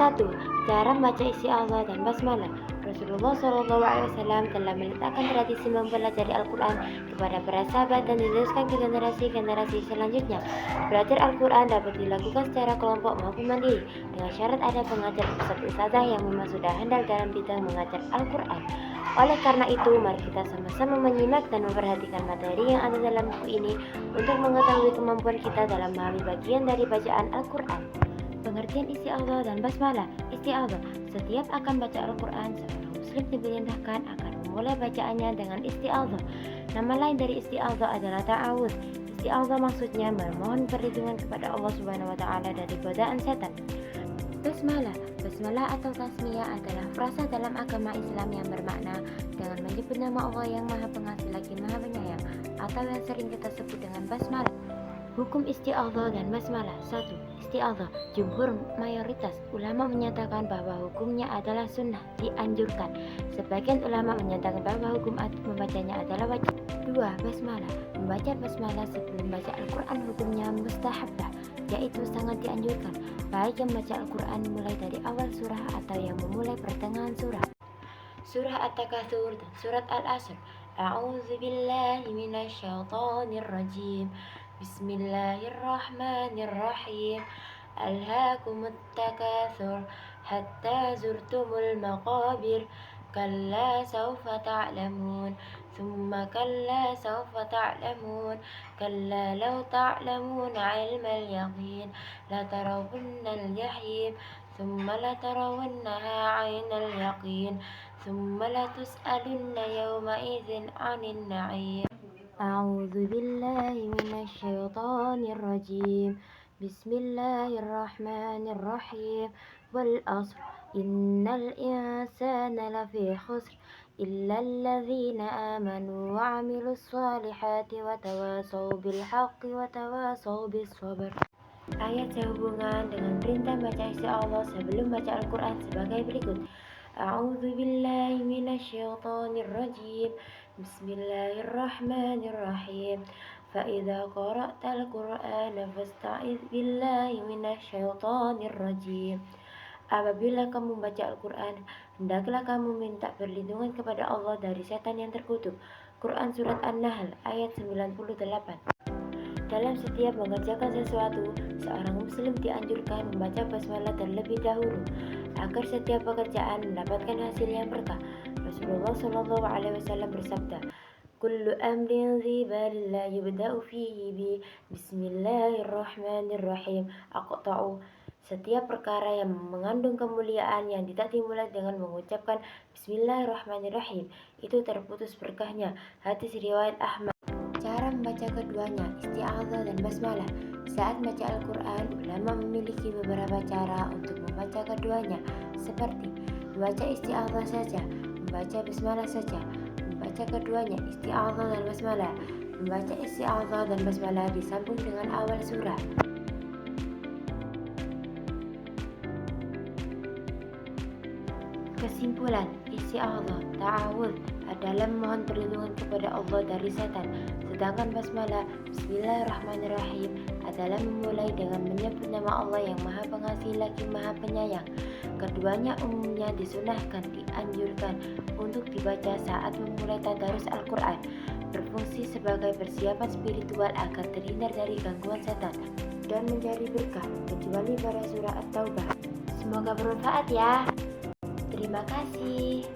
1. Cara membaca isti'adzah dan basmalah. Rasulullah SAW telah meletakkan tradisi mempelajari Al-Quran kepada para sahabat dan diteruskan ke generasi-generasi selanjutnya. Belajar Al-Quran dapat dilakukan secara kelompok maupun mandiri, dengan syarat ada pengajar ustadz-ustadzah yang memang sudah handal dalam bidang mengajar Al-Quran. Oleh karena itu, mari kita sama-sama menyimak dan memperhatikan materi yang ada dalam buku ini untuk mengetahui kemampuan kita dalam memahami bagian dari bacaan Al-Quran. Pengertian isti'adzah dan basmalah. Isti'adzah, setiap akan baca Al-Quran, seorang muslim diperintahkan akan memulai bacaannya dengan isti'adzah. Nama lain dari isti'adzah adalah ta'awudz. Isti'adzah maksudnya memohon perlindungan kepada Allah Subhanahu wa taala dari godaan setan. Basmalah atau tasmiyah adalah frasa dalam agama Islam yang bermakna dengan menyebut nama Allah yang Maha Pengasih lagi Maha Penyayang, atau yang sering kita sebut dengan basmalah. Hukum isti'adzah dan basmalah. 1. Isti'adzah, jumhur mayoritas ulama menyatakan bahwa hukumnya adalah sunnah, dianjurkan. Sebagian ulama menyatakan bahwa hukum membacanya adalah wajib. 2. Basmalah, membaca basmalah sebelum baca Al-Quran hukumnya mustahabbah, yaitu sangat dianjurkan, baik yang membaca Al-Quran mulai dari awal surah atau yang memulai pertengahan surah. Surah At-Takatsur dan Surat Al-Asr. A'udzubillahi minasyaitonirrajim. Bismillahirrahmanirrahim. Alhaakumut takatsur hatta zurtumul maqabir. Kalla sawfa ta'lamun. Thumma kalla sawfa ta'lamun. Kalla law ta'lamuna 'ilmal yaqin la tarawunnal jahim. Thumma la tarawunnaha 'ainal yaqin. Thumma la tus'alunna yawma'idhin 'anil na'im. A'udzu billahi minasyaitonir rajim. Bismillahirrahmanirrahim. Wal 'ashr. Innal insana lafi khusr illa alladzina amanu wa 'amilus solihati wa tawasaw bil haqqi wa tawasaw bis sabr. Ayat sehubungan dengan perintah baca isti'adzah sebelum baca Al-Quran sebagai berikut. A'udzu billahi minasyaitonir rajim. Bismillahirrahmanirrahim. Fa idza qara'tal Qur'ana fasta'iz billahi minasyaitonir rajim. Apabila kamu membaca Al-Quran, hendaklah kamu minta perlindungan kepada Allah dari setan yang terkutuk. Quran Surat An-Nahl ayat 98. Dalam setiap mengerjakan sesuatu, seorang muslim dianjurkan membaca basmalah terlebih dahulu agar setiap pekerjaan mendapatkan hasil yang berkah. Rasulullah SAW bersabda, "Kullu amrin dhi balin la yubda'u fihi bi Bismillahirrahmanirrahim aqta'u." Setiap perkara yang mengandung kemuliaan yang tidak dimulai dengan mengucapkan Bismillahirrahmanirrahim, itu terputus berkahnya. Hadis riwayat Ahmad. Cara membaca keduanya, isti'adzah dan basmalah. Saat membaca Al-Quran, ulama memiliki beberapa cara untuk membaca keduanya, seperti membaca isti'adzah saja, membaca basmalah saja, membaca keduanya, isti'adzah dan basmalah. Membaca isti'adzah dan basmalah disambung dengan awal surah. Kesimpulan, isti'adzah, ta'awudz adalah memohon perlindungan kepada Allah dari setan, sedangkan basmalah, Bismillahirrahmanirrahim, adalah memulai dengan menyebut nama Allah yang Maha Pengasih lagi Maha Penyayang. Keduanya umumnya disunahkan, dianjurkan untuk dibaca saat memulai tadarus Al-Quran, berfungsi sebagai persiapan spiritual agar terhindar dari gangguan setan dan menjadi berkah, kecuali pada surah At-Taubah. Semoga bermanfaat ya. Terima kasih.